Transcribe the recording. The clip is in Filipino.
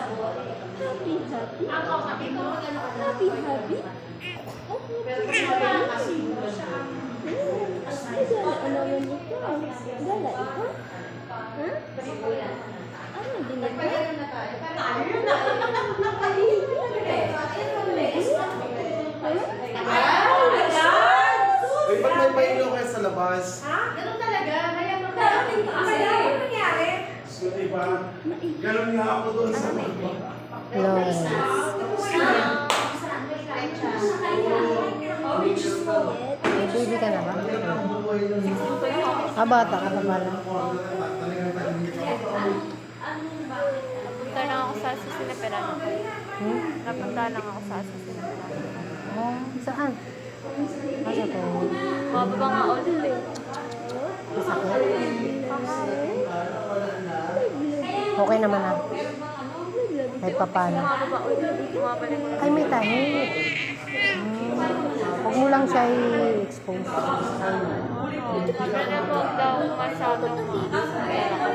Happy, happy. Happy, happy. Oh, gala naman ikaw. Gala ikaw? Ha? Ano din ito? Uy, ba't may pailo kayo sa labas? Ganun talaga. Kaya magkakating pa kasi. Ano nangyari? Sorry ba? Ganun nga ako doon sa Lawrence. May baby ka na ba? Ah, bata ka pa pala. Napunta lang ako sa Sinaperan. Napunta lang ako sa Sinaperan. Oh, saan? Asa ko? Mababa nga ulit eh. Masakit? Okay naman na. Kahit pa paano. Mababa ulit. Bumabalik ulit. Ay, may tahi. Huwag mo lang siya i-expose. Pero huwag daw masyadong pera ko.